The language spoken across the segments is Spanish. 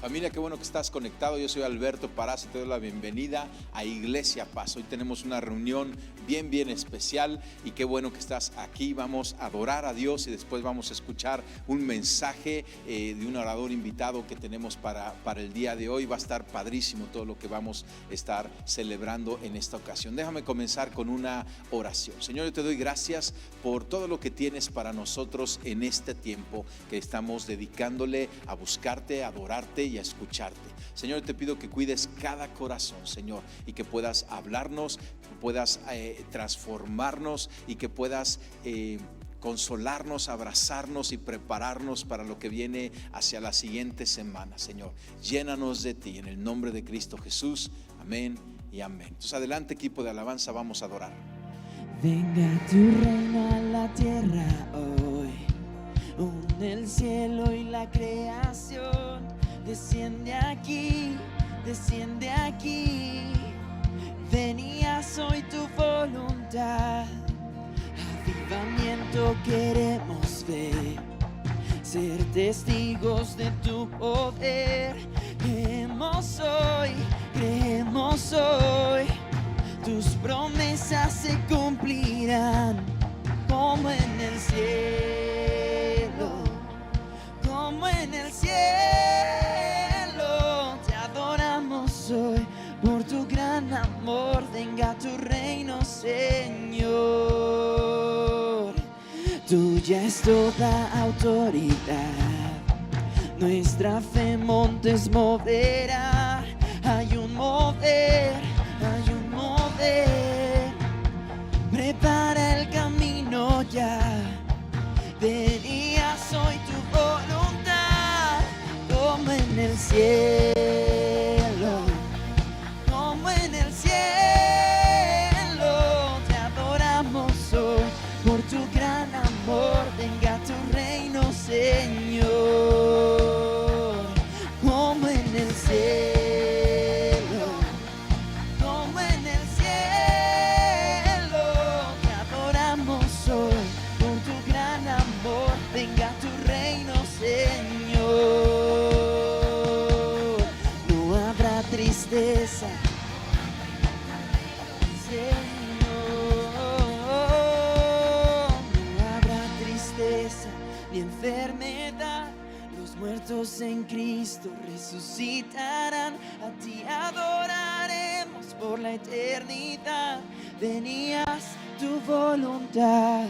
Familia, qué bueno que estás conectado. Yo soy Alberto Parazo y te doy la bienvenida a Iglesia Paz. Hoy tenemos una reunión bien especial y qué bueno que estás aquí. Vamos a adorar a Dios y después vamos a escuchar un mensaje de un orador invitado que tenemos para el día de hoy. Va a estar padrísimo todo lo que vamos a estar celebrando en esta ocasión. Déjame comenzar con una oración. Señor, yo te doy gracias por todo lo que tienes para nosotros en este tiempo que estamos dedicándole a buscarte, a adorarte y a escucharte. Señor, te pido que cuides cada corazón, Señor, y que puedas hablarnos, que puedas transformarnos y que puedas consolarnos, abrazarnos y prepararnos para lo que viene hacia la siguiente semana. Señor, llénanos de ti en el nombre de Cristo Jesús. Amén y amén. Entonces adelante, equipo de alabanza, vamos a adorar. Venga tu reino a la tierra hoy, une el cielo y la creación. Desciende aquí, ven y haz hoy tu voluntad. Avivamiento queremos ver, ser testigos de tu poder. Creemos hoy, tus promesas se cumplirán, como en el cielo, como en el cielo. Te adoramos hoy por tu gran amor. Venga tu reino, Señor. Tuya es toda autoridad, nuestra fe montes moverá. Hay un mover, prepara el camino ya. Ven y haz hoy tu voluntad, como en el cielo, como en el cielo. Te adoramos hoy por tu gran amor. Venga tu reino, Señor, como en el cielo. Enfermedad, los muertos en Cristo resucitarán. A ti adoraremos por la eternidad. Venías tu voluntad.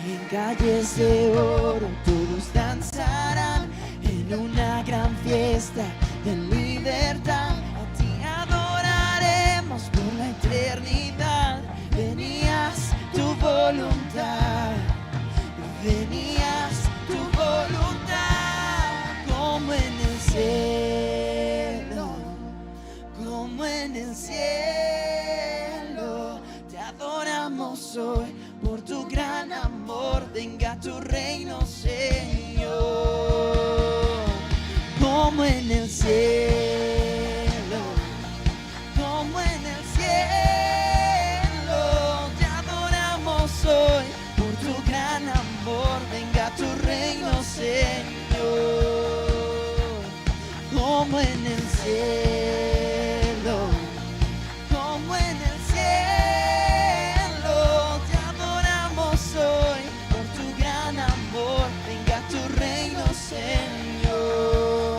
En calles de oro todos danzarán en una gran fiesta de libertad. A ti adoraremos por la eternidad. Venías tu voluntad. Venías tu voluntad, como en el cielo, como en el cielo. Te adoramos hoy por tu gran amor. Venga tu reino, Señor, como en el cielo, como en el cielo. Te adoramos hoy por tu gran amor. Venga tu reino, Señor, como en el cielo, como en el cielo. Te adoramos hoy por tu gran amor. Venga tu reino, Señor.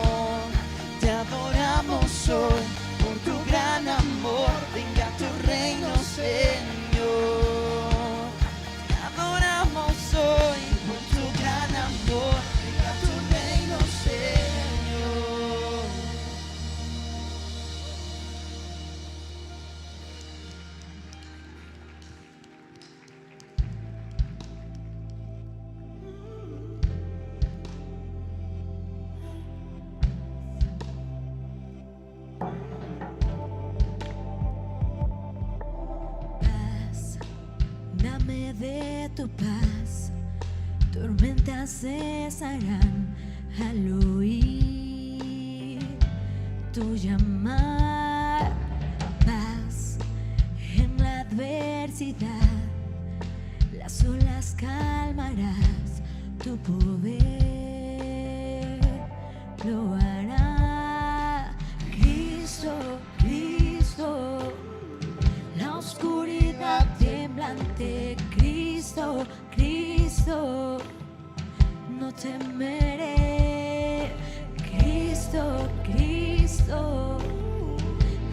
Te adoramos hoy por tu gran amor. Venga tu reino, Señor. Te adoramos hoy. Venga tu reino, Señor. Paz, dame de tu paz. Tormentas cesarán al oír tu llamar. Paz en la adversidad, las olas calmarás. Tu poder lo hará. Cristo, Cristo, no temeré. Cristo, Cristo,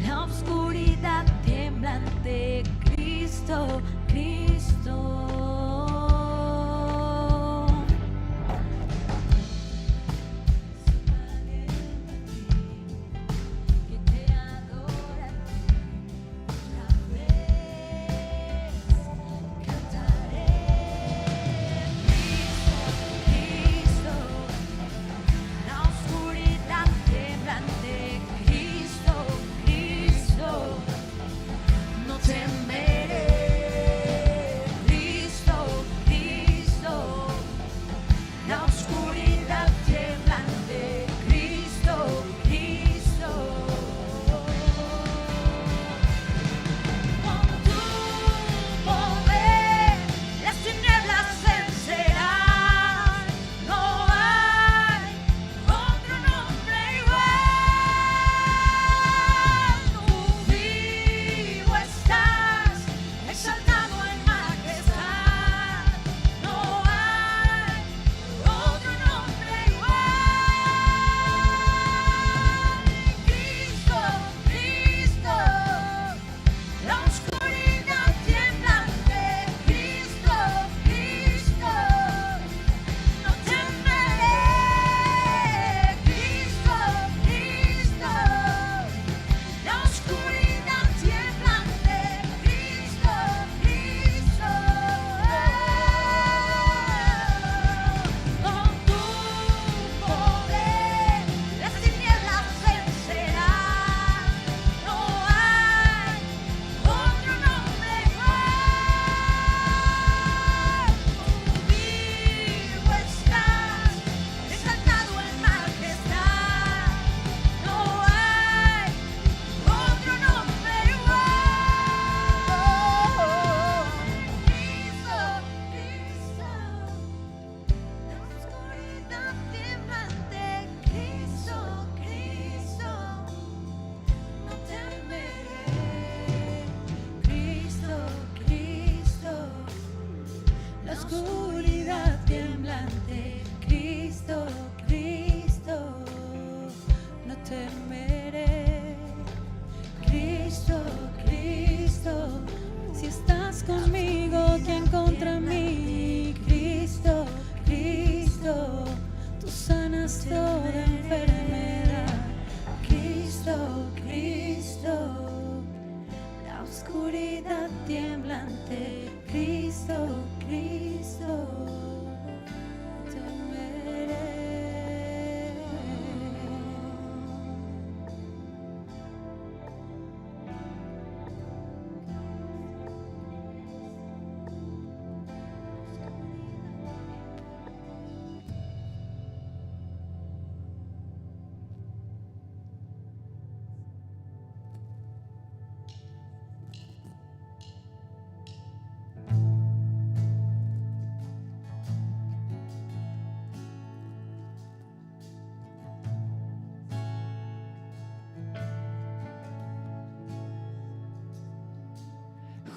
la oscuridad tiembla ante Cristo, Cristo.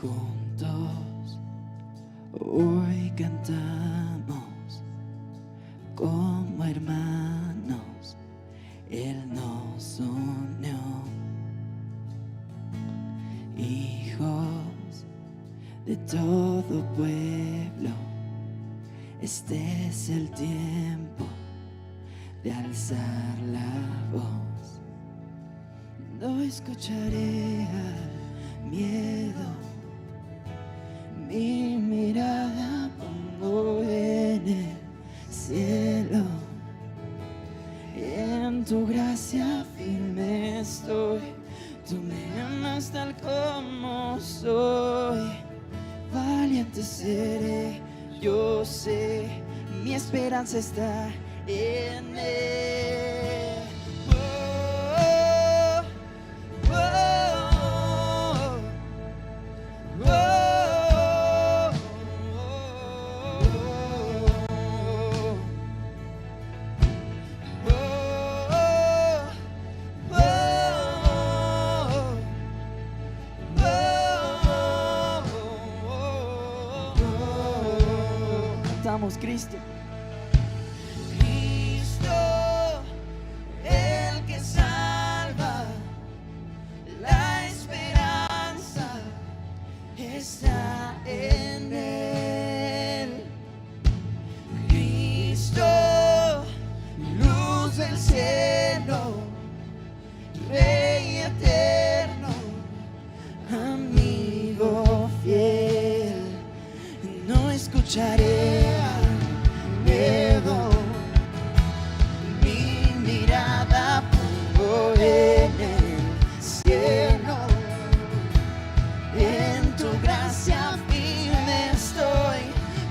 Juntos hoy cantamos como hermanos, Él nos unió, hijos de todo pueblo. Este es el tiempo de alzar la voz. No escucharé al miedo. Mi mirada pongo en el cielo, en tu gracia firme estoy. Tú me amas tal como soy. Valiente seré, yo sé, mi esperanza está en Él. cantamos Cristo. Cristo, el que salva, la esperanza está en Él. Cristo, luz del cielo, Rey eterno, amigo fiel. No escucharé miedo, mi mirada pongo en el cielo. En tu gracia firme estoy,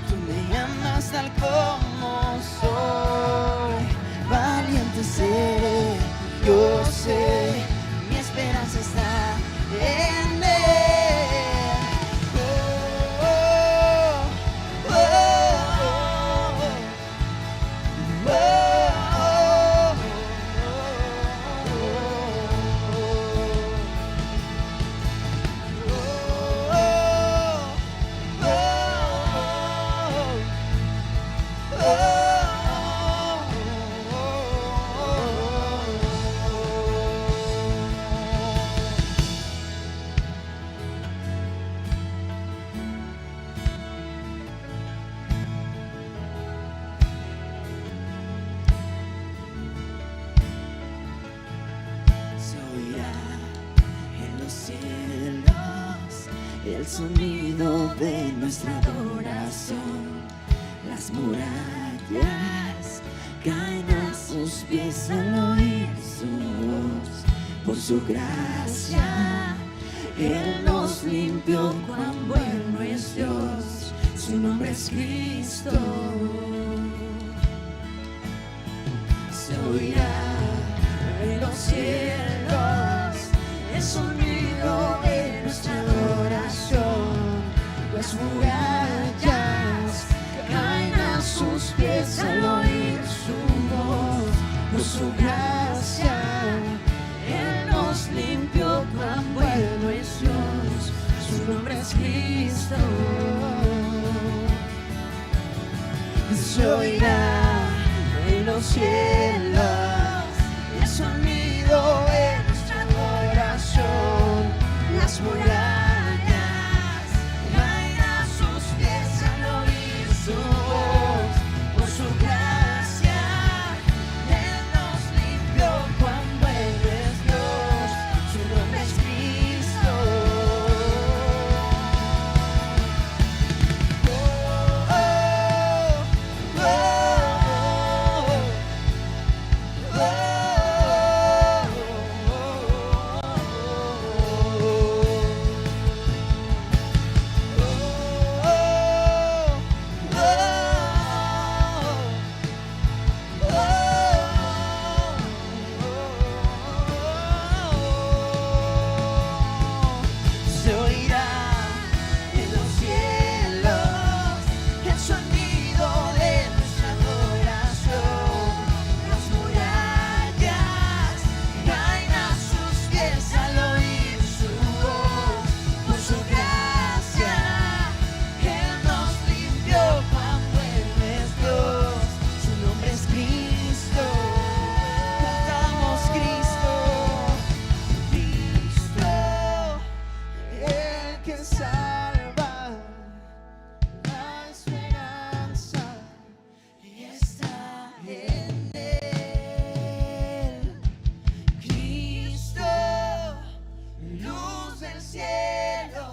tú me amas tal como soy. Valiente seré, yo sé, mi esperanza está en Él. El sonido de nuestra adoración, las murallas caen a sus pies al oír su voz. Por su gracia, Él nos limpió, cuán bueno es Dios, su nombre es Cristo. Se oirá en los cielos el sonido de nuestra adoración, las murallas caen a sus pies al oír su voz. Por su gracia, Él nos limpió, cuán bueno es Dios, su nombre es Cristo. Se oirá en los cielos el sonido de nuestra adoración, las murallas caen a sus pies al oír su voz. Por su gracia, Él nos limpió, cuán bueno es Dios, su nombre es Cristo. Se oirá en los cielos el sonido de nuestra adoración, las murallas caen a sus pies al oír su voz. Por su gracia, Él nos limpió, cuán bueno es Dios, su nombre es Cristo. Cantamos Cristo, Cristo, el que salva, la esperanza está en Él. Cristo, luz del cielo,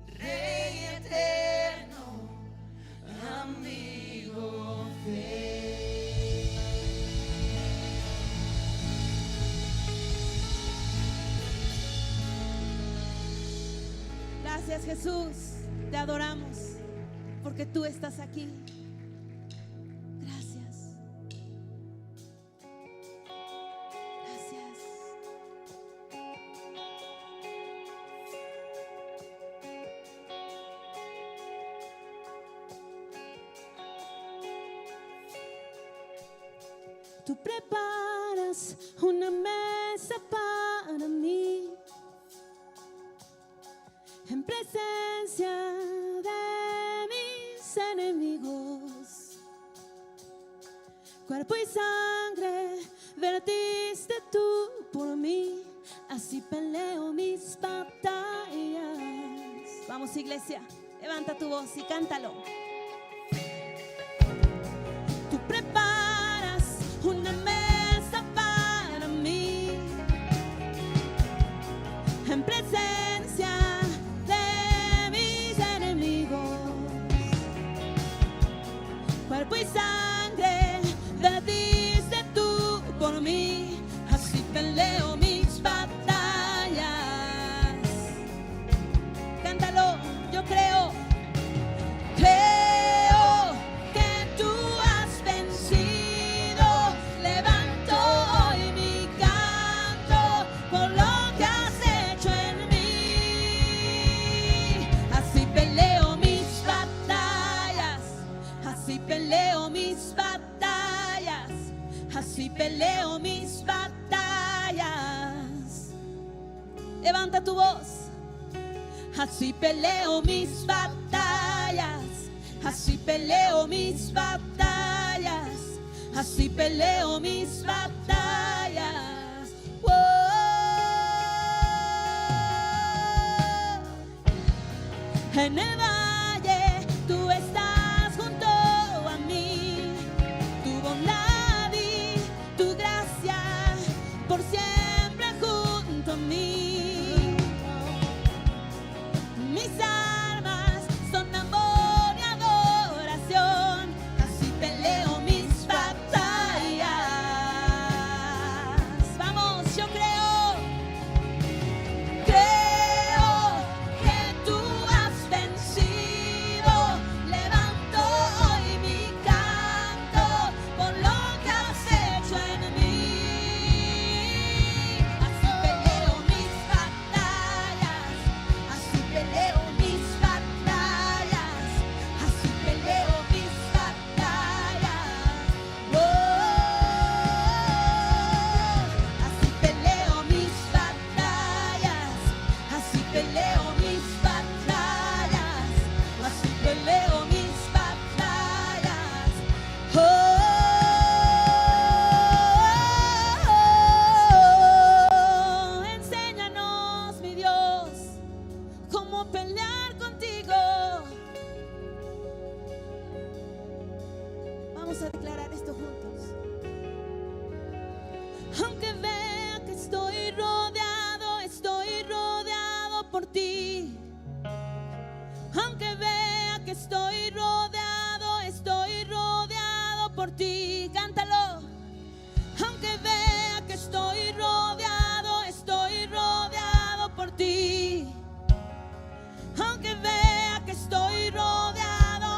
Rey eterno, amigo fiel. Gracias, Jesús, te adoramos porque tú estás aquí. Gracias. Gracias. Tú preparas una mesa para mí en presencia de mis enemigos. Cuerpo y sangre vertiste tú por mí, así peleo mis batallas. Vamos, iglesia, levanta tu voz y cántalo. Tú preparas una mesa para mí en presencia de mis enemigos. Cuerpo y sangre diste tú por mí, así peleo mis batallas. Cántalo, yo creo que tú has vencido. Levanto hoy mi canto por lo que has hecho en mí. Así peleo mis batallas, así peleo mis batallas, así peleo mis batallas. Levanta tu voz. Así peleo mis batallas, así peleo mis batallas, así peleo mis batallas. Oh. En el valle tú estás junto a mí, tu bondad y tu gracia por siempre junto a mí. Mis armas son amor y adoración, así peleo mis batallas. Vamos, yo creo que tú has vencido. Levanto hoy mi canto por lo que has hecho en mí. Así peleo mis batallas, así peleo mis batallas, así peleo mis batallas. Oh, así peleo mis batallas, así peleo mis batallas, así peleo mis batallas. Oh, enséñanos, mi Dios, cómo pelear contigo. Vamos a declarar esto juntos. Aunque vea que estoy rodeado por ti. Aunque vea que estoy rodeado por ti. Cántalo. Aunque vea que estoy rodeado por ti. Aunque vea que estoy rodeado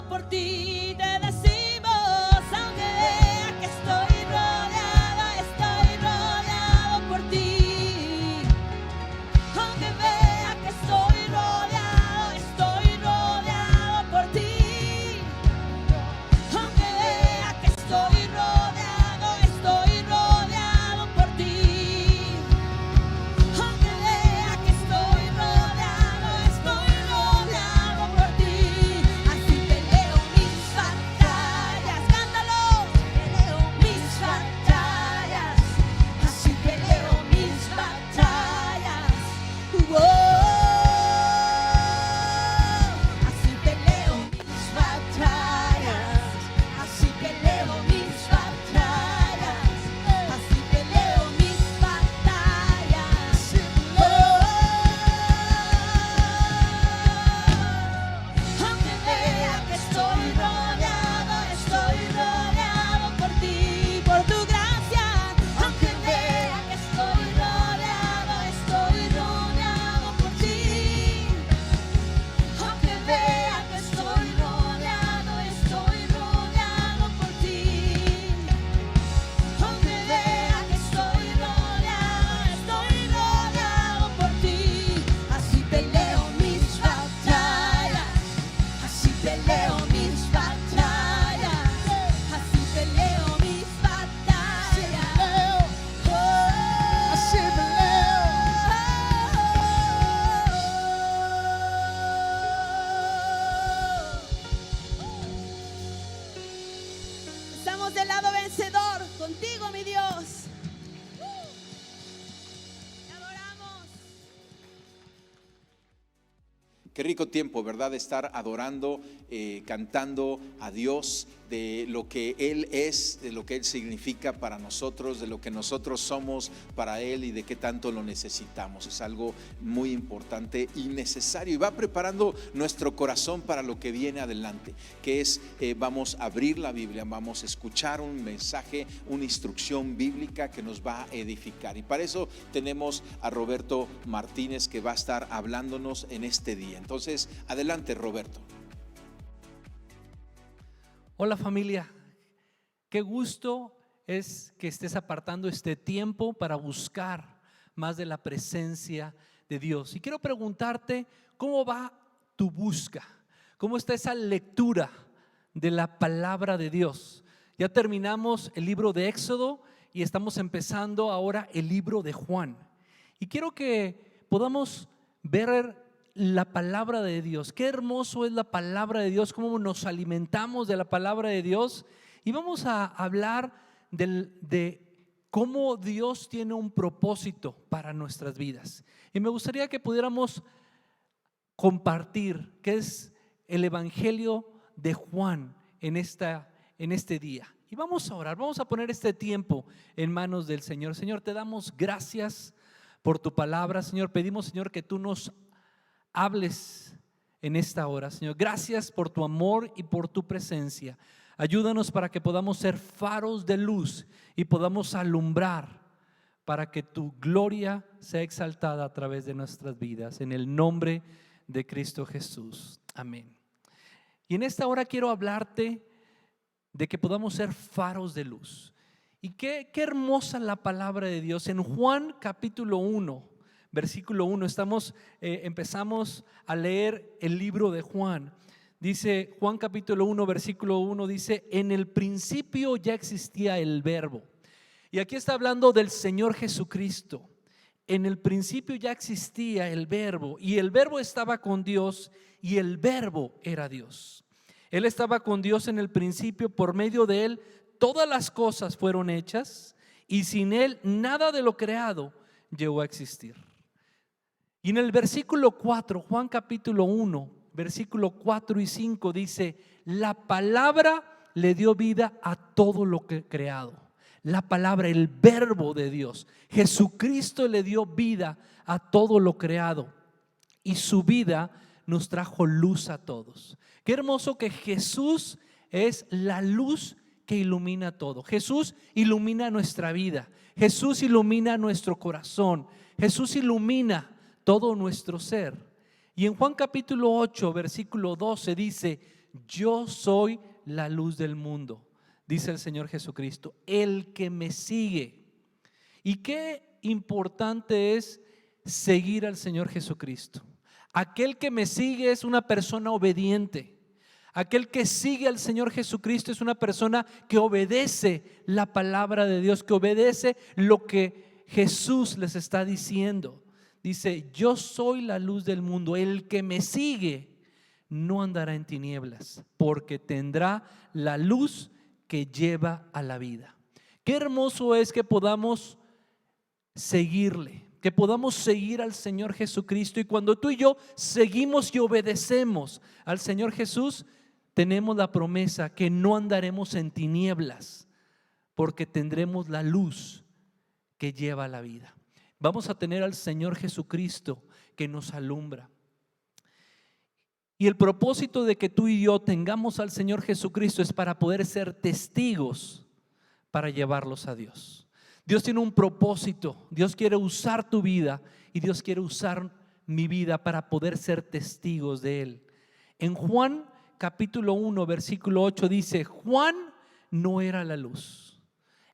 por ti, te decimos. Aunque vea que estoy rodeado por ti. Aunque vea que estoy rodeado por ti. contigo, mi Dios. Te adoramos. Qué rico tiempo, ¿verdad? De estar adorando, cantando a Dios, de lo que Él es, de lo que Él significa para nosotros, de lo que nosotros somos para Él y de qué tanto lo necesitamos. Es algo muy importante y necesario, y va preparando nuestro corazón para lo que viene adelante, que es, vamos a abrir la Biblia, vamos a escuchar un mensaje, una instrucción bíblica que nos va a edificar. Y para eso tenemos a Roberto Martínez, que va a estar hablándonos en este día. Entonces, adelante, Roberto. Hola familia, qué gusto es que estés apartando este tiempo para buscar más de la presencia de Dios. Y quiero preguntarte, ¿cómo va tu busca? ¿Cómo está esa lectura de la palabra de Dios? Ya terminamos el libro de Éxodo y estamos empezando ahora el libro de Juan. Y quiero que podamos ver la palabra de Dios. Qué hermoso es la palabra de Dios, cómo nos alimentamos de la palabra de Dios. Y vamos a hablar de cómo Dios tiene un propósito para nuestras vidas. Y me gustaría que pudiéramos compartir qué es el Evangelio de Juan en este día. Y vamos a orar, vamos a poner este tiempo en manos del Señor. Señor, te damos gracias por tu palabra. Señor, pedimos, Señor, que tú nos hables en esta hora, Señor. Gracias por tu amor y por tu presencia. Ayúdanos para que podamos ser faros de luz y podamos alumbrar para que tu gloria sea exaltada a través de nuestras vidas. En el nombre de Cristo Jesús. Amén. Y en esta hora quiero hablarte de que podamos ser faros de luz. Y qué hermosa la palabra de Dios. En Juan capítulo 1, versículo 1, empezamos a leer el libro de Juan. Dice Juan capítulo 1, versículo 1, dice: en el principio ya existía el verbo. Y aquí está hablando del Señor Jesucristo. En el principio ya existía el verbo, y el verbo estaba con Dios, y el verbo era Dios. Él estaba con Dios en el principio. Por medio de Él todas las cosas fueron hechas, y sin Él nada de lo creado llegó a existir. Y en el versículo 4, Juan capítulo 1, versículo 4 y 5 dice: la palabra le dio vida a todo lo que creado. La palabra, el verbo de Dios, Jesucristo, le dio vida a todo lo creado, y su vida nos trajo luz a todos. Qué hermoso que Jesús es la luz que ilumina todo. Jesús ilumina nuestra vida. Jesús ilumina nuestro corazón. Jesús ilumina todo nuestro ser. Y en Juan capítulo 8, versículo 12 dice: yo soy la luz del mundo, dice el Señor Jesucristo, el que me sigue. Y qué importante es seguir al Señor Jesucristo. Aquel que me sigue es una persona obediente. Aquel que sigue al Señor Jesucristo es una persona que obedece la palabra de Dios, que obedece lo que Jesús les está diciendo. Dice: yo soy la luz del mundo, el que me sigue no andará en tinieblas, porque tendrá la luz que lleva a la vida. Qué hermoso es que podamos seguirle, que podamos seguir al Señor Jesucristo. Y cuando tú y yo seguimos y obedecemos al Señor Jesús, tenemos la promesa que no andaremos en tinieblas, porque tendremos la luz que lleva a la vida. Vamos a tener al Señor Jesucristo que nos alumbra. Y el propósito de que tú y yo tengamos al Señor Jesucristo es para poder ser testigos, para llevarlos a Dios. Dios tiene un propósito. Dios quiere usar tu vida y Dios quiere usar mi vida para poder ser testigos de Él. En Juan capítulo 1, versículo 8 dice: Juan no era la luz,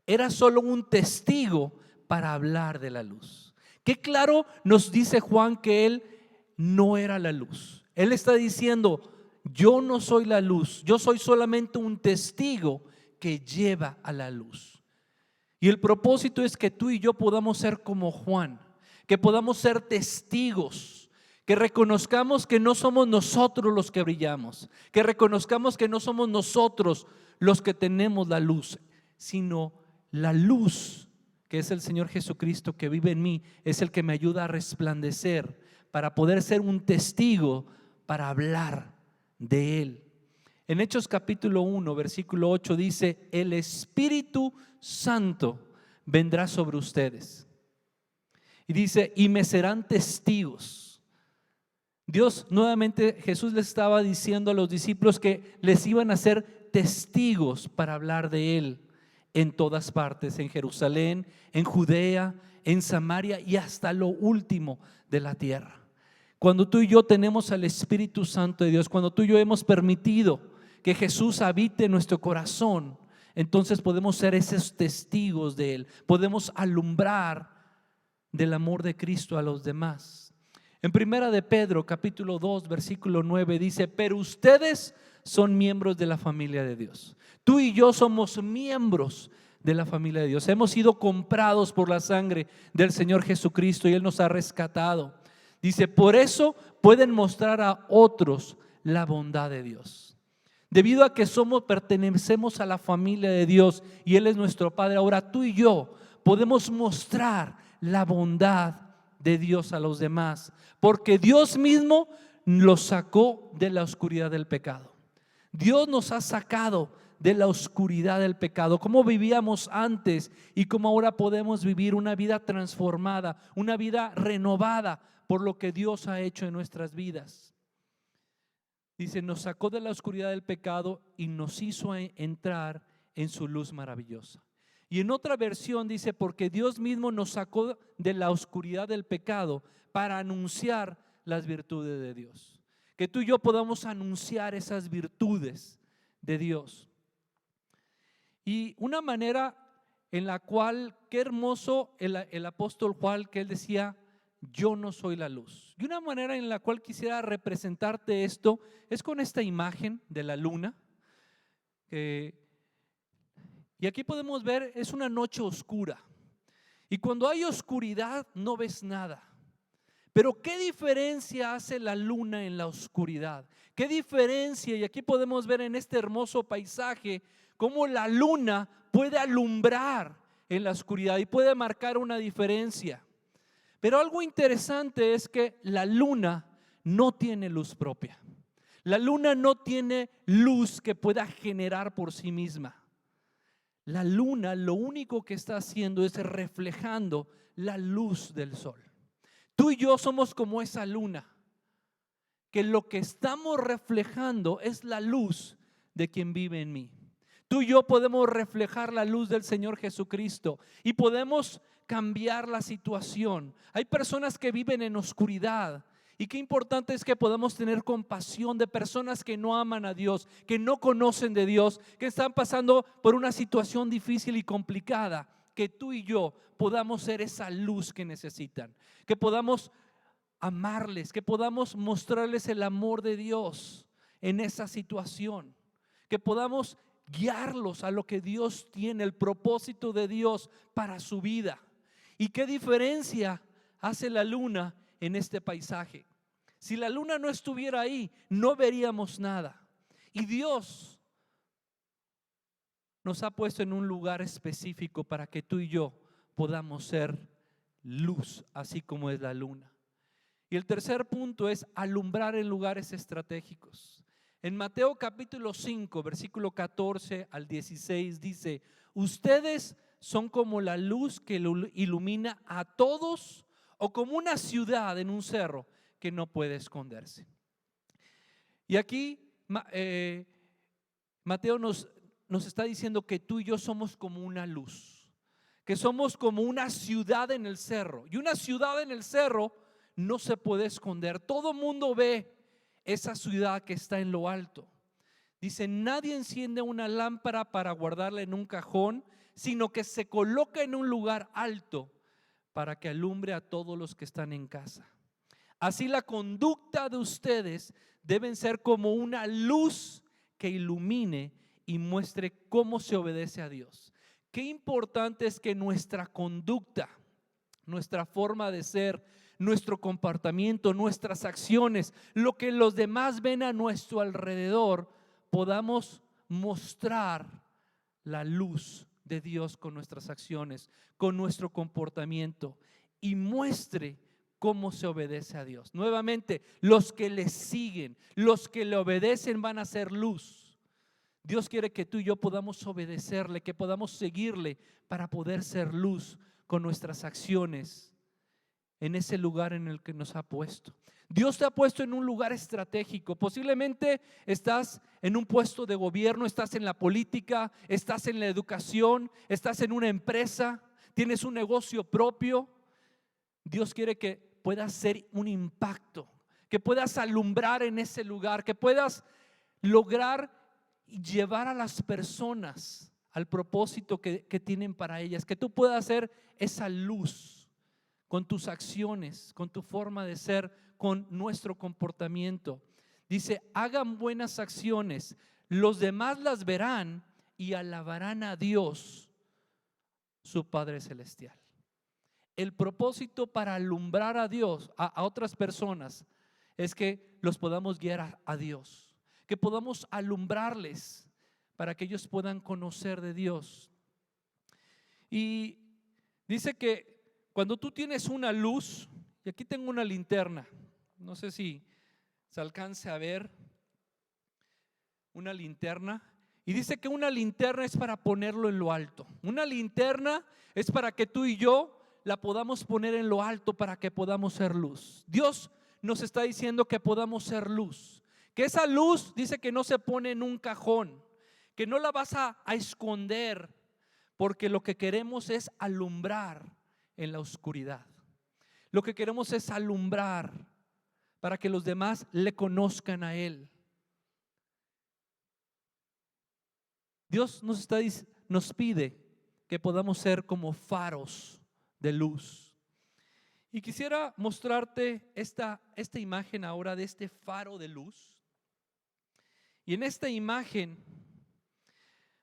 era solo un testigo para hablar de la luz. Qué claro nos dice Juan que él no era la luz. Él está diciendo: yo no soy la luz, yo soy solamente un testigo que lleva a la luz. Y el propósito es que tú y yo podamos ser como Juan, que podamos ser testigos, que reconozcamos que no somos nosotros los que brillamos, que reconozcamos que no somos nosotros los que tenemos la luz, sino la luz, que es el Señor Jesucristo que vive en mí, es el que me ayuda a resplandecer para poder ser un testigo, para hablar de Él. En Hechos capítulo 1, versículo 8 dice: el Espíritu Santo vendrá sobre ustedes. Y dice: y me serán testigos. Dios, nuevamente Jesús les estaba diciendo a los discípulos que les iban a ser testigos para hablar de Él en todas partes, en Jerusalén, en Judea, en Samaria y hasta lo último de la tierra. Cuando tú y yo tenemos al Espíritu Santo de Dios, cuando tú y yo hemos permitido que Jesús habite en nuestro corazón, entonces podemos ser esos testigos de Él, podemos alumbrar del amor de Cristo a los demás. En primera de Pedro capítulo 2 versículo 9 dice: pero ustedes son miembros de la familia de Dios. Tú y yo somos miembros de la familia de Dios. Hemos sido comprados por la sangre del Señor Jesucristo y Él nos ha rescatado. Dice: por eso pueden mostrar a otros la bondad de Dios. Debido a que pertenecemos a la familia de Dios y Él es nuestro Padre, ahora tú y yo podemos mostrar la bondad de Dios a los demás, porque Dios mismo los sacó de la oscuridad del pecado. Dios nos ha sacado de la oscuridad del pecado, como vivíamos antes y como ahora podemos vivir una vida transformada, una vida renovada por lo que Dios ha hecho en nuestras vidas. Dice: nos sacó de la oscuridad del pecado y nos hizo entrar en su luz maravillosa. Y en otra versión dice: porque Dios mismo nos sacó de la oscuridad del pecado para anunciar las virtudes de Dios. Que tú y yo podamos anunciar esas virtudes de Dios. Y una manera en la cual, qué hermoso el apóstol Juan, que él decía: yo no soy la luz. Y una manera en la cual quisiera representarte esto es con esta imagen de la luna. Y aquí podemos ver, es una noche oscura. Y cuando hay oscuridad no ves nada. Pero ¿qué diferencia hace la luna en la oscuridad? ¿Qué diferencia? Y aquí podemos ver en este hermoso paisaje cómo la luna puede alumbrar en la oscuridad y puede marcar una diferencia. Pero algo interesante es que la luna no tiene luz propia. La luna no tiene luz que pueda generar por sí misma. La luna lo único que está haciendo es reflejando la luz del sol. Tú y yo somos como esa luna, que lo que estamos reflejando es la luz de quien vive en mí. Tú y yo podemos reflejar la luz del Señor Jesucristo y podemos cambiar la situación. Hay personas que viven en oscuridad y qué importante es que podamos tener compasión de personas que no aman a Dios, que no conocen de Dios, que están pasando por una situación difícil y complicada. Que tú y yo podamos ser esa luz que necesitan, que podamos amarles, que podamos mostrarles el amor de Dios en esa situación, que podamos guiarlos a lo que Dios tiene, el propósito de Dios para su vida. ¿Y qué diferencia hace la luna en este paisaje? Si la luna no estuviera ahí, no veríamos nada. Y Dios nos ha puesto en un lugar específico para que tú y yo podamos ser luz, así como es la luna. Y el tercer punto es alumbrar en lugares estratégicos. En Mateo capítulo 5, versículo 14 al 16 dice: ustedes son como la luz que ilumina a todos, o como una ciudad en un cerro que no puede esconderse. Y aquí Mateo nos está diciendo que tú y yo somos como una luz, que somos como una ciudad en el cerro. Y una ciudad en el cerro no se puede esconder. Todo mundo ve esa ciudad que está en lo alto. Dice: nadie enciende una lámpara para guardarla en un cajón, sino que se coloca en un lugar alto para que alumbre a todos los que están en casa. Así la conducta de ustedes deben ser como una luz que ilumine y muestre cómo se obedece a Dios. Qué importante es que nuestra conducta, nuestra forma de ser, nuestro comportamiento, nuestras acciones, lo que los demás ven a nuestro alrededor, podamos mostrar la luz de Dios con nuestras acciones, con nuestro comportamiento, y muestre cómo se obedece a Dios. Nuevamente, los que le siguen, los que le obedecen van a ser luz. Dios quiere que tú y yo podamos obedecerle, que podamos seguirle para poder ser luz con nuestras acciones en ese lugar en el que nos ha puesto. Dios te ha puesto en un lugar estratégico. Posiblemente estás en un puesto de gobierno, estás en la política, estás en la educación, estás en una empresa, tienes un negocio propio. Dios quiere que puedas hacer un impacto, que puedas alumbrar en ese lugar, que puedas lograr llevar a las personas al propósito que tienen para ellas, que tú puedas ser esa luz con tus acciones, con tu forma de ser, con nuestro comportamiento. Dice, hagan buenas acciones, los demás las verán y alabarán a Dios, su Padre Celestial. El propósito para alumbrar a Dios, a otras personas, es que los podamos guiar a Dios, que podamos alumbrarles para que ellos puedan conocer de Dios. Y dice que cuando tú tienes una luz, y aquí tengo una linterna, no sé si se alcance a ver una linterna, y dice que una linterna es para ponerlo en lo alto. Una linterna es para que tú y yo la podamos poner en lo alto, para que podamos ser luz. Dios nos está diciendo que podamos ser luz, que esa luz dice que no se pone en un cajón, que no la vas a esconder, porque lo que queremos es alumbrar en la oscuridad. Lo que queremos es alumbrar para que los demás le conozcan a Él. Dios nos pide que podamos ser como faros de luz. Y quisiera mostrarte esta imagen ahora de este faro de luz. Y en esta imagen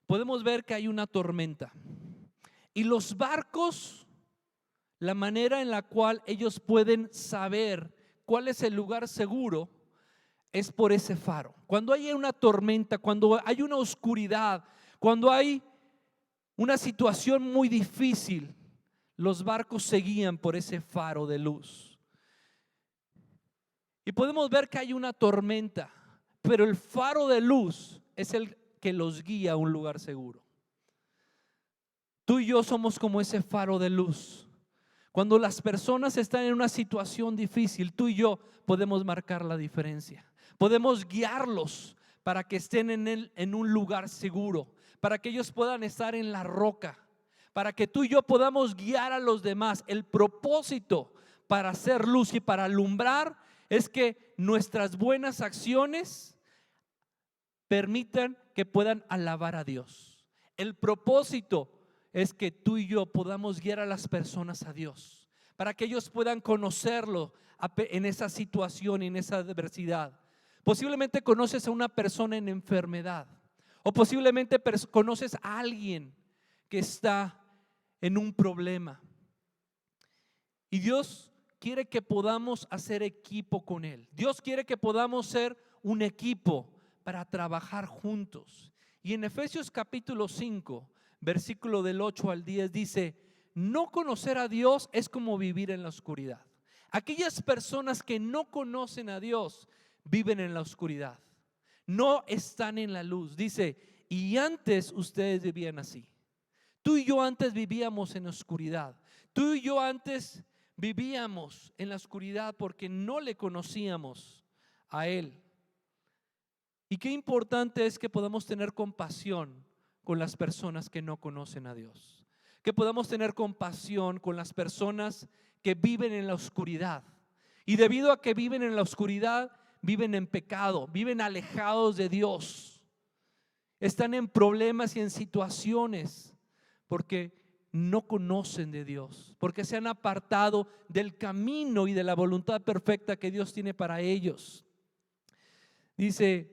podemos ver que hay una tormenta. Y los barcos, la manera en la cual ellos pueden saber cuál es el lugar seguro es por ese faro. Cuando hay una tormenta, cuando hay una oscuridad, cuando hay una situación muy difícil, los barcos se guían por ese faro de luz. Y podemos ver que hay una tormenta, pero el faro de luz es el que los guía a un lugar seguro. Tú y yo somos como ese faro de luz. Cuando las personas están en una situación difícil, tú y yo podemos marcar la diferencia. Podemos guiarlos para que estén en un lugar seguro, para que ellos puedan estar en la roca, para que tú y yo podamos guiar a los demás. El propósito para hacer luz y para alumbrar es que nuestras buenas acciones permitan que puedan alabar a Dios. El propósito es que tú y yo podamos guiar a las personas a Dios, para que ellos puedan conocerlo en esa situación, en esa adversidad. Posiblemente conoces a una persona en enfermedad, o posiblemente conoces a alguien que está en un problema, y Dios quiere que podamos hacer equipo con Él. Dios quiere que podamos ser un equipo para trabajar juntos. Y en Efesios capítulo 5, versículo del 8 al 10 dice: no conocer a Dios es como vivir en la oscuridad. Aquellas personas que no conocen a Dios viven en la oscuridad, no están en la luz. Dice, y antes ustedes vivían así. Tú y yo antes vivíamos en oscuridad. Tú y yo antes vivíamos en la oscuridad porque no le conocíamos a Él. Y qué importante es que podamos tener compasión con las personas que no conocen a Dios, que podamos tener compasión con las personas que viven en la oscuridad, y debido a que viven en la oscuridad, viven en pecado, viven alejados de Dios, están en problemas y en situaciones porque no conocen de Dios, porque se han apartado del camino y de la voluntad perfecta que Dios tiene para ellos. Dice,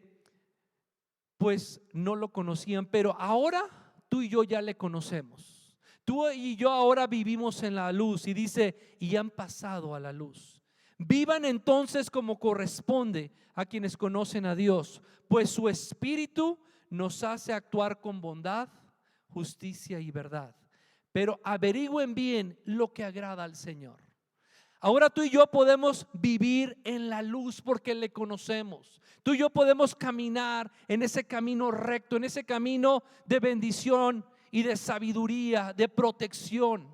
pues no lo conocían, pero ahora tú y yo ya le conocemos. Tú y yo ahora vivimos en la luz, y dice, y han pasado a la luz. Vivan entonces como corresponde a quienes conocen a Dios, pues su espíritu nos hace actuar con bondad, justicia y verdad. Pero averigüen bien lo que agrada al Señor. Ahora tú y yo podemos vivir en la luz porque le conocemos. Tú y yo podemos caminar en ese camino recto, en ese camino de bendición y de sabiduría, de protección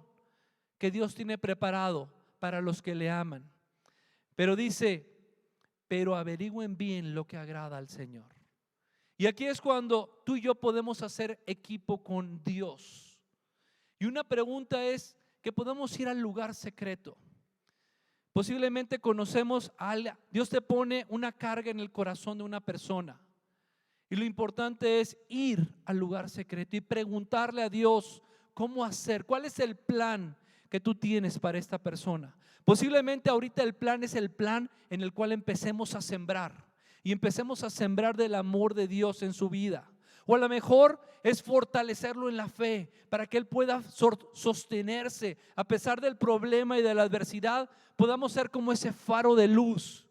que Dios tiene preparado para los que le aman. Pero dice, pero averigüen bien lo que agrada al Señor. Y aquí es cuando tú y yo podemos hacer equipo con Dios. Y una pregunta es que podemos ir al lugar secreto. Posiblemente conocemos Dios te pone una carga en el corazón de una persona. Y lo importante es ir al lugar secreto y preguntarle a Dios cómo hacer, cuál es el plan que tú tienes para esta persona. Posiblemente ahorita el plan es el plan en el cual empecemos a sembrar. Y empecemos a sembrar del amor de Dios en su vida. O a lo mejor es fortalecerlo en la fe para que él pueda sostenerse a pesar del problema y de la adversidad. Podamos ser como ese faro de luz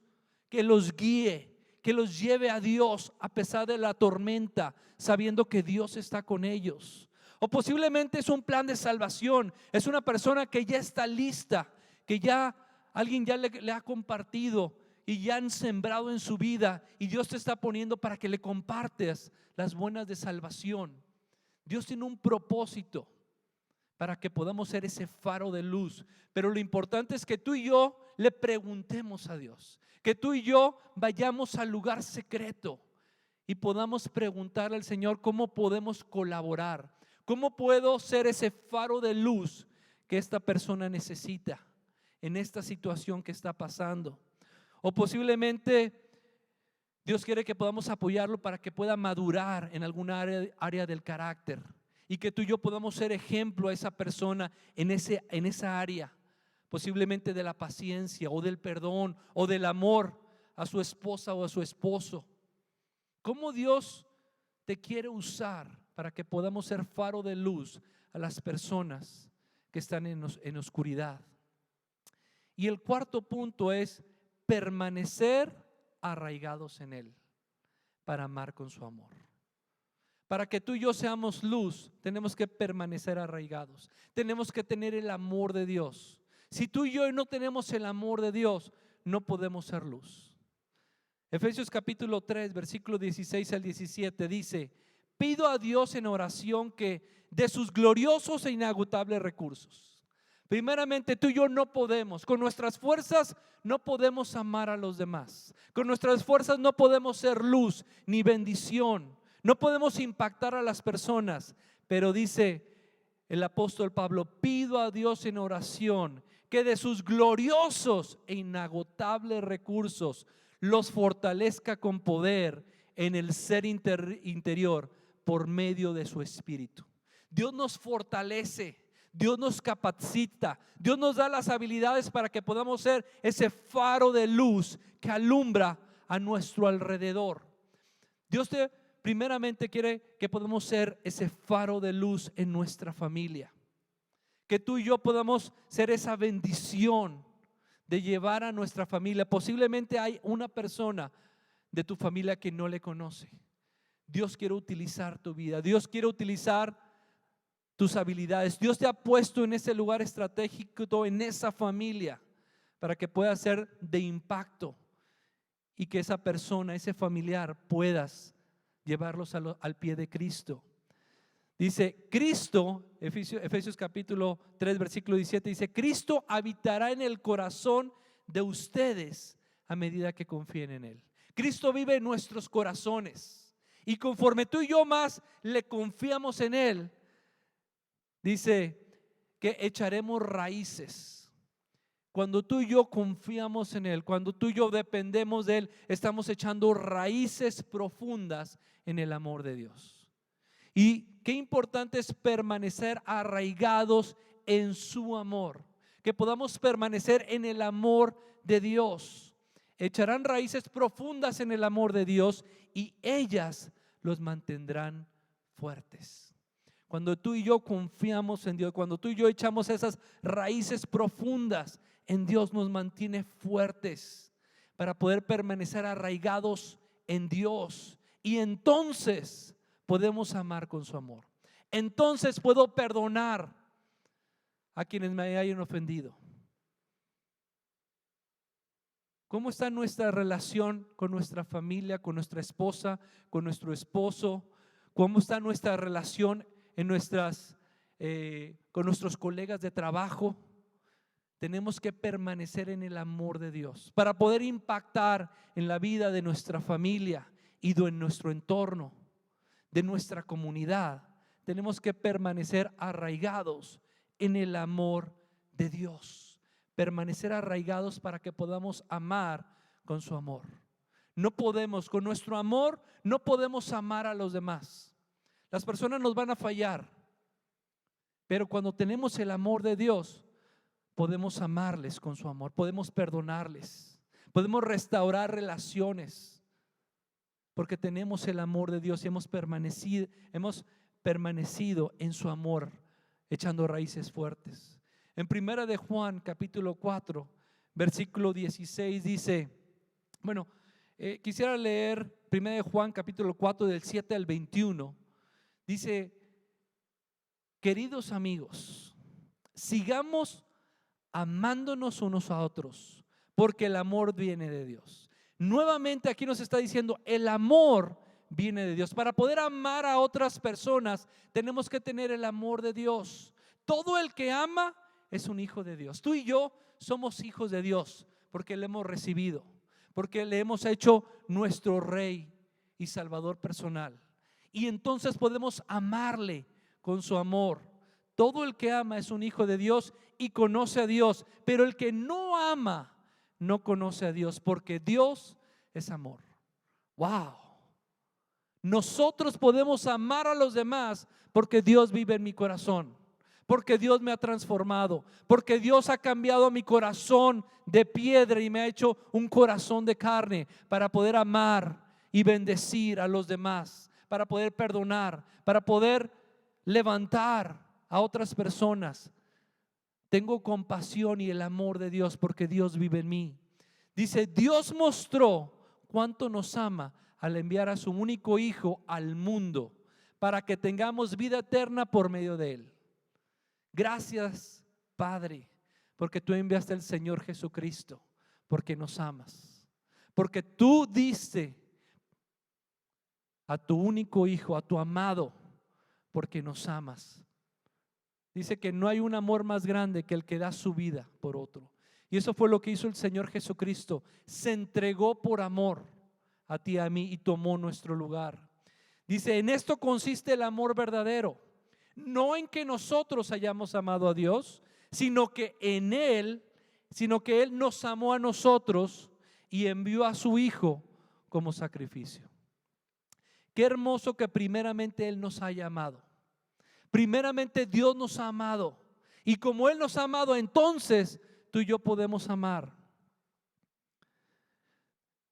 que los guíe, que los lleve a Dios a pesar de la tormenta, sabiendo que Dios está con ellos. O posiblemente es un plan de salvación, es una persona que ya está lista, que ya alguien ya le ha compartido y ya han sembrado en su vida, y Dios te está poniendo para que le compartes las buenas de salvación. Dios tiene un propósito para que podamos ser ese faro de luz, pero lo importante es que tú y yo le preguntemos a Dios, que tú y yo vayamos al lugar secreto y podamos preguntarle al Señor cómo podemos colaborar, cómo puedo ser ese faro de luz que esta persona necesita en esta situación que está pasando. O posiblemente Dios quiere que podamos apoyarlo para que pueda madurar en alguna área del carácter, y que tú y yo podamos ser ejemplo a esa persona en esa área, posiblemente de la paciencia o del perdón o del amor a su esposa o a su esposo. ¿Cómo Dios te quiere usar para que podamos ser faro de luz a las personas que están en oscuridad? Y el cuarto punto es permanecer arraigados en Él para amar con su amor. Para que tú y yo seamos luz, tenemos que permanecer arraigados. Tenemos que tener el amor de Dios. Si tú y yo no tenemos el amor de Dios, no podemos ser luz. Efesios capítulo 3, versículo 16 al 17 dice: pido a Dios en oración que de sus gloriosos e inagotables recursos. Primeramente, tú y yo no podemos, con nuestras fuerzas no podemos amar a los demás. Con nuestras fuerzas no podemos ser luz ni bendición. No podemos impactar a las personas. Pero dice el apóstol Pablo: pido a Dios en oración que de sus gloriosos e inagotables recursos los fortalezca con poder en el ser interior por medio de su Espíritu. Dios nos fortalece, Dios nos capacita, Dios nos da las habilidades para que podamos ser ese faro de luz que alumbra a nuestro alrededor. Dios primeramente quiere que podamos ser ese faro de luz en nuestra familia, que tú y yo podamos ser esa bendición de llevar a nuestra familia. Posiblemente hay una persona de tu familia que no le conoce. Dios quiere utilizar tu vida, Dios quiere utilizar tus habilidades. Dios te ha puesto en ese lugar estratégico, en esa familia, para que pueda ser de impacto y que esa persona, ese familiar, puedas llevarlos al pie de Cristo. Dice Cristo, Efesios capítulo 3 versículo 17, dice: Cristo habitará en el corazón de ustedes a medida que confíen en Él. Cristo vive en nuestros corazones, y conforme tú y yo más le confiamos en Él, dice que echaremos raíces. Cuando tú y yo confiamos en Él, cuando tú y yo dependemos de Él, estamos echando raíces profundas en el amor de Dios. Y qué importante es permanecer arraigados en su amor, que podamos permanecer en el amor de Dios. Echarán raíces profundas en el amor de Dios y ellas los mantendrán fuertes. Cuando tú y yo confiamos en Dios, cuando tú y yo echamos esas raíces profundas en Dios, nos mantiene fuertes para poder permanecer arraigados en Dios. Y entonces podemos amar con su amor. entonces puedo perdonar a quienes me hayan ofendido. ¿Cómo está nuestra relación con nuestra familia, con nuestra esposa, con nuestro esposo? ¿Cómo está nuestra relación en con nuestros colegas de trabajo? Tenemos que permanecer en el amor de Dios para poder impactar en la vida de nuestra familia y de nuestro entorno, de nuestra comunidad. Tenemos que permanecer arraigados en el amor de Dios. Permanecer arraigados para que podamos amar con su amor. No podemos, con nuestro amor, no podemos amar a los demás. Las personas nos van a fallar, pero cuando tenemos el amor de Dios, podemos amarles con su amor, podemos perdonarles, podemos restaurar relaciones, porque tenemos el amor de Dios y hemos permanecido en su amor, echando raíces fuertes. En Primera de Juan, capítulo 4, versículo 16 dice, quisiera leer Primera de Juan, capítulo 4, del 7 al 21. Dice: queridos amigos, sigamos amándonos unos a otros, porque el amor viene de Dios. Nuevamente aquí nos está diciendo, el amor viene de Dios. Para poder amar a otras personas, tenemos que tener el amor de Dios. Todo el que ama es un hijo de Dios. Tú y yo somos hijos de Dios porque le hemos recibido, porque le hemos hecho nuestro Rey y Salvador personal. Y entonces podemos amarle con su amor. Todo el que ama es un hijo de Dios y conoce a Dios, pero el que no ama no conoce a Dios, porque Dios es amor. Wow. Nosotros podemos amar a los demás porque Dios vive en mi corazón, porque Dios me ha transformado, porque Dios ha cambiado mi corazón de piedra y me ha hecho un corazón de carne para poder amar y bendecir a los demás, para poder perdonar, para poder levantar a otras personas. Tengo compasión y el amor de Dios porque Dios vive en mí. Dice: Dios mostró cuánto nos ama al enviar a su único Hijo al mundo para que tengamos vida eterna por medio de Él. Gracias, Padre, porque tú enviaste al Señor Jesucristo, porque nos amas, porque tú diste a tu único Hijo, a tu amado, porque nos amas. Dice que no hay un amor más grande que el que da su vida por otro. Y eso fue lo que hizo el Señor Jesucristo. Se entregó por amor a ti y a mí y tomó nuestro lugar. Dice: en esto consiste el amor verdadero, no en que nosotros hayamos amado a Dios, sino que Él nos amó a nosotros y envió a su Hijo como sacrificio. Qué hermoso que primeramente Él nos haya amado. Primeramente Dios nos ha amado, y como Él nos ha amado, entonces tú y yo podemos amar.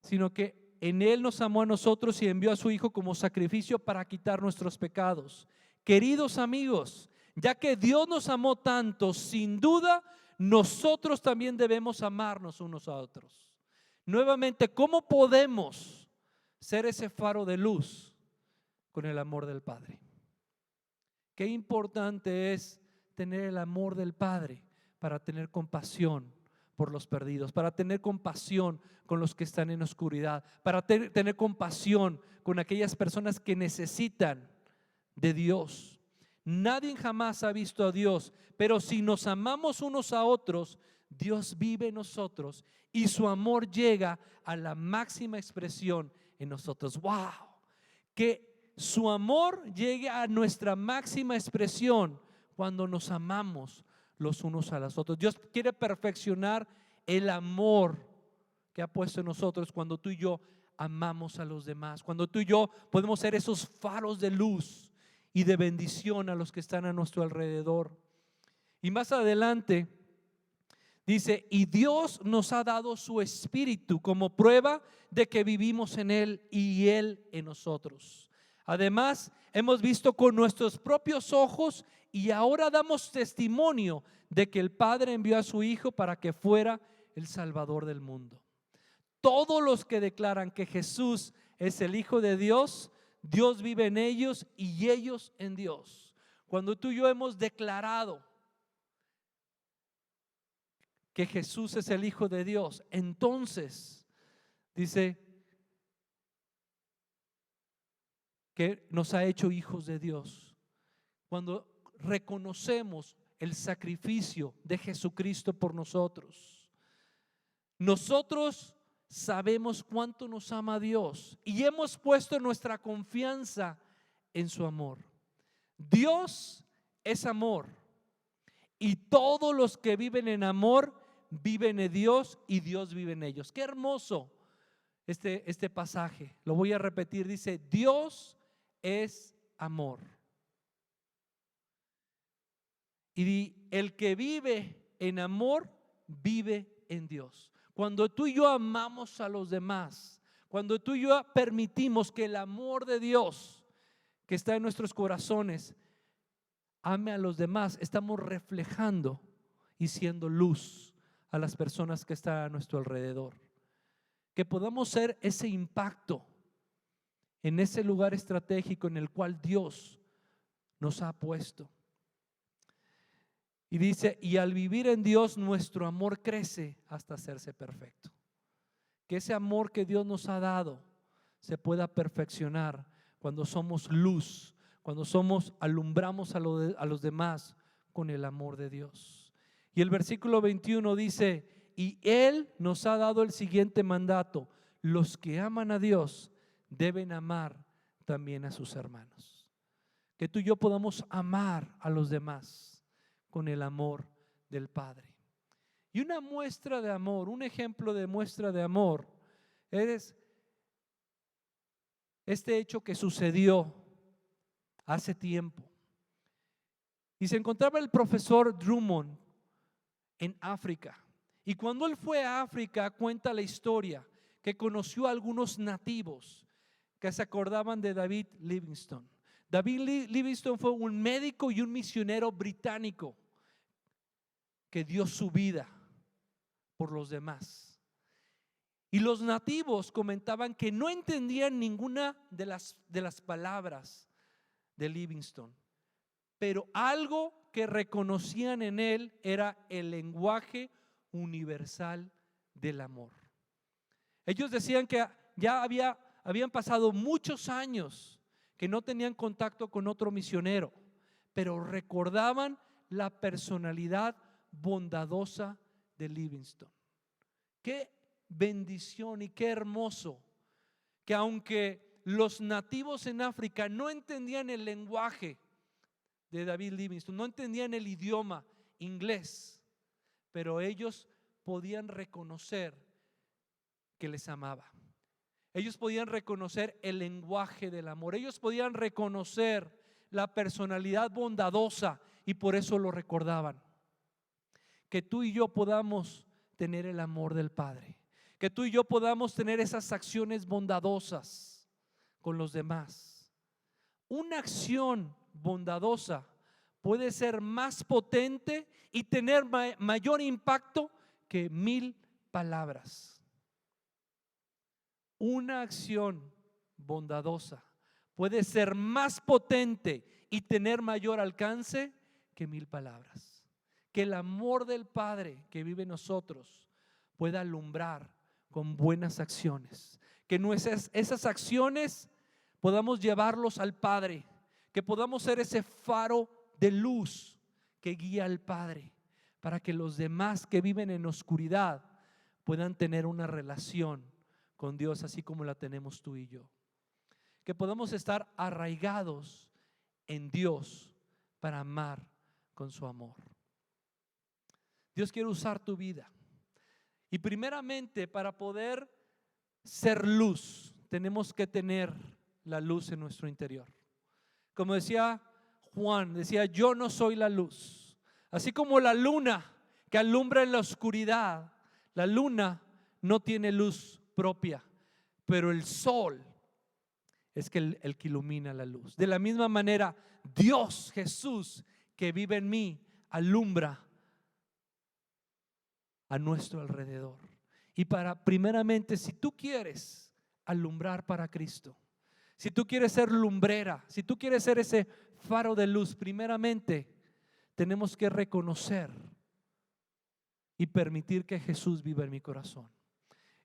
Sino que en Él nos amó a nosotros y envió a su Hijo como sacrificio para quitar nuestros pecados. Queridos amigos, ya que Dios nos amó tanto, sin duda nosotros también debemos amarnos unos a otros. Nuevamente, ¿cómo podemos ser ese faro de luz? Con el amor del Padre. Qué importante es tener el amor del Padre para tener compasión por los perdidos, para tener compasión con los que están en oscuridad, para tener compasión con aquellas personas que necesitan de Dios. Nadie jamás ha visto a Dios, pero si nos amamos unos a otros, Dios vive en nosotros y su amor llega a la máxima expresión en nosotros. ¡Wow! Que su amor llegue a nuestra máxima expresión cuando nos amamos los unos a los otros. Dios quiere perfeccionar el amor que ha puesto en nosotros cuando tú y yo amamos a los demás, cuando tú y yo podemos ser esos faros de luz y de bendición a los que están a nuestro alrededor. Y más adelante dice: y Dios nos ha dado su Espíritu como prueba de que vivimos en Él y Él en nosotros. Además, hemos visto con nuestros propios ojos y ahora damos testimonio de que el Padre envió a su Hijo para que fuera el Salvador del mundo. Todos los que declaran que Jesús es el Hijo de Dios, Dios vive en ellos y ellos en Dios. cuando tú y yo hemos declarado que Jesús es el Hijo de Dios, entonces dice que nos ha hecho hijos de Dios. Cuando reconocemos el sacrificio de Jesucristo por nosotros, nosotros sabemos cuánto nos ama Dios y hemos puesto nuestra confianza en su amor. Dios es amor y todos los que viven en amor viven en Dios y Dios vive en ellos. Qué hermoso este pasaje. Lo voy a repetir. Dice: Dios es amor. Y el que vive en amor vive en Dios. Cuando tú y yo amamos a los demás, cuando tú y yo permitimos que el amor de Dios que está en nuestros corazones ame a los demás, estamos reflejando y siendo luz a las personas que están a nuestro alrededor. Que podamos ser ese impacto en ese lugar estratégico en el cual Dios nos ha puesto. Y dice: y al vivir en Dios nuestro amor crece hasta hacerse perfecto. Que ese amor que Dios nos ha dado se pueda perfeccionar cuando somos luz, cuando alumbramos a los demás con el amor de Dios. Y el versículo 21 dice: y Él nos ha dado el siguiente mandato: los que aman a Dios deben amar también a sus hermanos. Que tú y yo podamos amar a los demás con el amor del Padre. Y una muestra de amor, un ejemplo de muestra de amor es este hecho que sucedió hace tiempo. Y se encontraba el profesor Drummond en África. Y cuando él fue a África, cuenta la historia que conoció a algunos nativos que se acordaban de David Livingstone. David Livingstone fue un médico y un misionero británico que dio su vida por los demás. Y los nativos comentaban que no entendían ninguna de las palabras de Livingstone, pero algo que reconocían en él era el lenguaje universal del amor. Ellos decían que ya habían pasado muchos años que no tenían contacto con otro misionero, pero recordaban la personalidad bondadosa de Livingstone. Qué bendición y qué hermoso que aunque los nativos en África no entendían el lenguaje de David Livingstone, no entendían el idioma inglés, pero ellos podían reconocer que les amaba. Ellos podían reconocer el lenguaje del amor. Ellos podían reconocer la personalidad bondadosa y por eso lo recordaban. Que tú y yo podamos tener el amor del Padre, que tú y yo podamos tener esas acciones bondadosas con los demás. Una acción bondadosa puede ser más potente y tener mayor impacto que 1000 palabras. Una acción bondadosa puede ser más potente y tener mayor alcance que 1000 palabras. Que el amor del Padre que vive en nosotros pueda alumbrar con buenas acciones. Que esas acciones podamos llevarlos al Padre. Que podamos ser ese faro de luz que guía al Padre, para que los demás que viven en oscuridad puedan tener una relación con Dios así como la tenemos tú y yo. Que podamos estar arraigados en Dios para amar con su amor. Dios quiere usar tu vida. Y primeramente, para poder ser luz, tenemos que tener la luz en nuestro interior. Como decía Juan, decía: yo no soy la luz. Así como la luna que alumbra en la oscuridad, la luna no tiene luz propia, pero el sol es el que ilumina la luz. De la misma manera, Dios, Jesús, que vive en mí, alumbra a nuestro alrededor. Y primeramente, si tú quieres alumbrar para Cristo, Si tú quieres ser lumbrera, si tú quieres ser ese faro de luz, primeramente tenemos que reconocer y permitir que Jesús viva en mi corazón.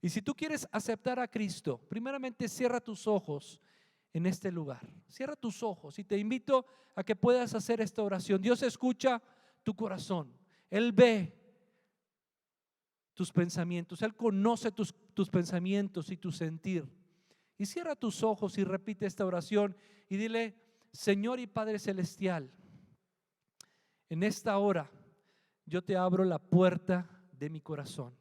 Y si tú quieres aceptar a Cristo, primeramente cierra tus ojos en este lugar. Cierra tus ojos y te invito a que puedas hacer esta oración. Dios escucha tu corazón. Él ve tus pensamientos. Él conoce tus pensamientos y tu sentir. Y cierra tus ojos y repite esta oración y dile: Señor y Padre Celestial, en esta hora yo te abro la puerta de mi corazón.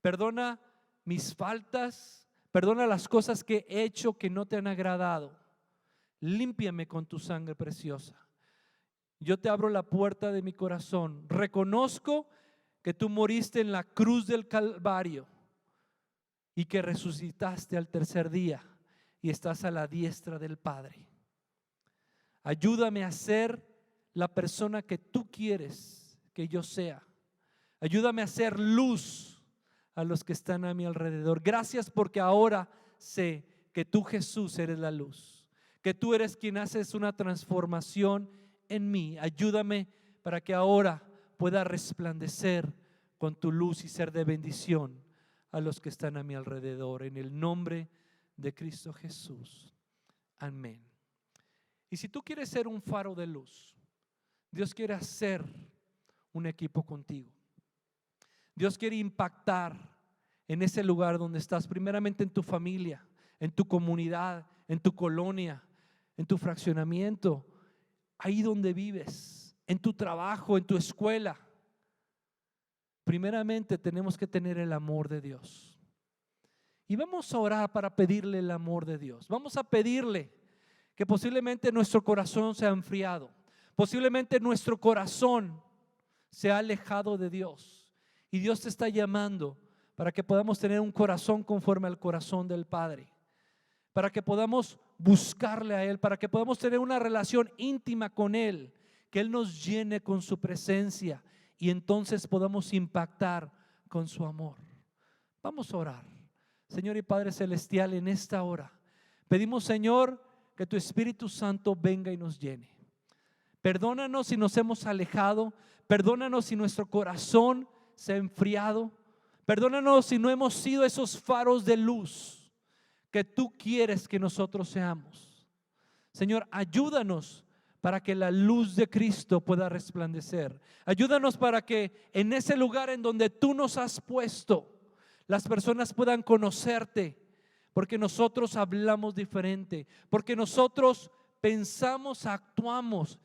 Perdona mis faltas, perdona las cosas que he hecho que no te han agradado. Límpiame con tu sangre preciosa. Yo te abro la puerta de mi corazón. Reconozco que tú moriste en la cruz del Calvario y que resucitaste al tercer día y estás a la diestra del Padre. Ayúdame a ser la persona que tú quieres que yo sea. Ayúdame a ser luz a los que están a mi alrededor. Gracias porque ahora sé que tú, Jesús, eres la luz, que tú eres quien haces una transformación en mí. Ayúdame para que ahora pueda resplandecer con tu luz y ser de bendición a los que están a mi alrededor. En el nombre de Cristo Jesús. Amén. Y si tú quieres ser un faro de luz, Dios quiere hacer un equipo contigo. Dios quiere impactar en ese lugar donde estás, primeramente en tu familia, en tu comunidad, en tu colonia, en tu fraccionamiento, ahí donde vives, en tu trabajo, en tu escuela. Primeramente tenemos que tener el amor de Dios. Y vamos a orar para pedirle el amor de Dios. Vamos a pedirle que posiblemente nuestro corazón se ha enfriado. Posiblemente nuestro corazón se ha alejado de Dios. Y Dios te está llamando para que podamos tener un corazón conforme al corazón del Padre. Para que podamos buscarle a Él, para que podamos tener una relación íntima con Él, que Él nos llene con su presencia y entonces podamos impactar con su amor. Vamos a orar. Señor y Padre Celestial, en esta hora pedimos, Señor, que tu Espíritu Santo venga y nos llene. Perdónanos si nos hemos alejado, perdónanos si nuestro corazón se ha enfriado, perdónanos si no hemos sido esos faros de luz que tú quieres que nosotros seamos. Señor, ayúdanos para que la luz de Cristo pueda resplandecer. Ayúdanos para que en ese lugar en donde tú nos has puesto, las personas puedan conocerte, porque nosotros hablamos diferente, porque nosotros pensamos, actuamos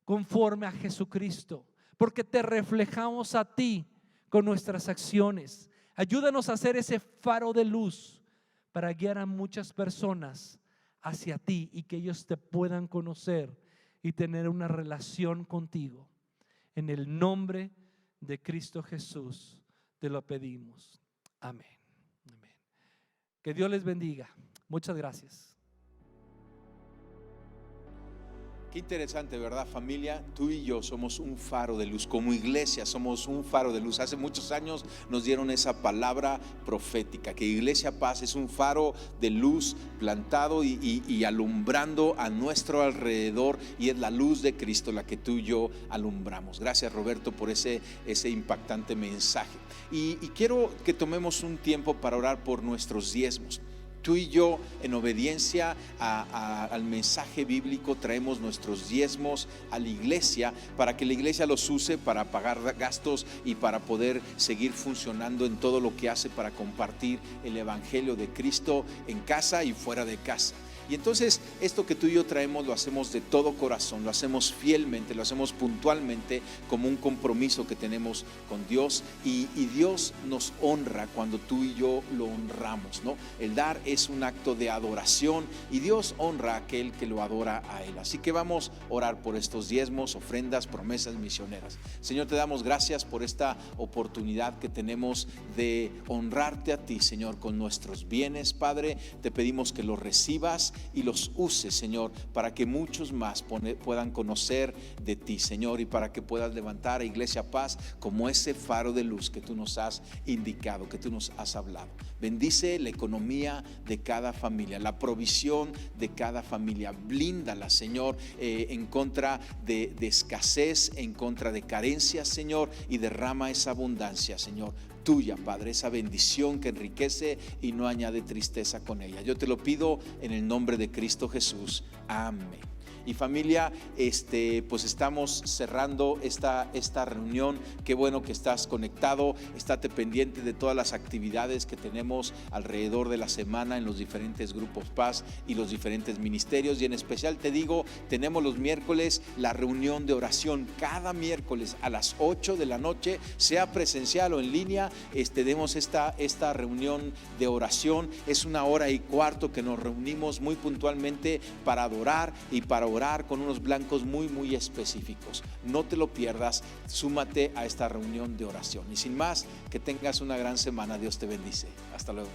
conforme a Jesucristo, porque te reflejamos a ti con nuestras acciones. Ayúdanos a ser ese faro de luz para guiar a muchas personas hacia ti y que ellos te puedan conocer y tener una relación contigo. En el nombre de Cristo Jesús te lo pedimos. Amén. Amén. Que Dios les bendiga. Muchas gracias. Qué interesante, ¿verdad, familia? Tú y yo somos un faro de luz. Como iglesia somos un faro de luz. Hace muchos años nos dieron esa palabra profética, que Iglesia Paz es un faro de luz plantado y alumbrando a nuestro alrededor, y es la luz de Cristo la que tú y yo alumbramos. Gracias, Roberto, por ese impactante mensaje. Y quiero que tomemos un tiempo para orar por nuestros diezmos. Tú y yo, en obediencia al mensaje bíblico, traemos nuestros diezmos a la iglesia para que la iglesia los use para pagar gastos y para poder seguir funcionando en todo lo que hace para compartir el evangelio de Cristo en casa y fuera de casa. Y entonces esto que tú y yo traemos lo hacemos de todo corazón, lo hacemos fielmente, lo hacemos puntualmente como un compromiso que tenemos con Dios, y Dios nos honra cuando tú y yo lo honramos, ¿no? El dar es un acto de adoración y Dios honra a aquel que lo adora a Él. Así que vamos a orar por estos diezmos, ofrendas, promesas misioneras. Señor, te damos gracias por esta oportunidad que tenemos de honrarte a ti, Señor, con nuestros bienes, Padre. Te pedimos que los recibas Paz y los uses, Señor, para que muchos más puedan conocer de ti, Señor, y para que puedas levantar a Iglesia Paz como ese faro de luz que tú nos has indicado, que tú nos has hablado. Bendice la economía de cada familia, la provisión de cada familia. Blíndala, Señor, en contra de escasez, en contra de carencias, Señor, y derrama esa abundancia, Señor, tuya, Padre, esa bendición que enriquece y no añade tristeza con ella. Yo te lo pido en el nombre de Cristo Jesús. Amén. Y familia, pues estamos cerrando esta reunión. Qué bueno que estás conectado. Estate pendiente de todas las actividades que tenemos alrededor de la semana en los diferentes grupos Paz y los diferentes ministerios. Y en especial te digo, tenemos los miércoles la reunión de oración. Cada miércoles a las 8 de la noche, sea presencial o en línea, demos esta reunión de oración. Es 1 hora y cuarto que nos reunimos muy puntualmente para adorar y para orar con unos blancos muy, muy específicos. No te lo pierdas, súmate a esta reunión de oración. Y sin más, que tengas una gran semana. Dios te bendice. Hasta luego.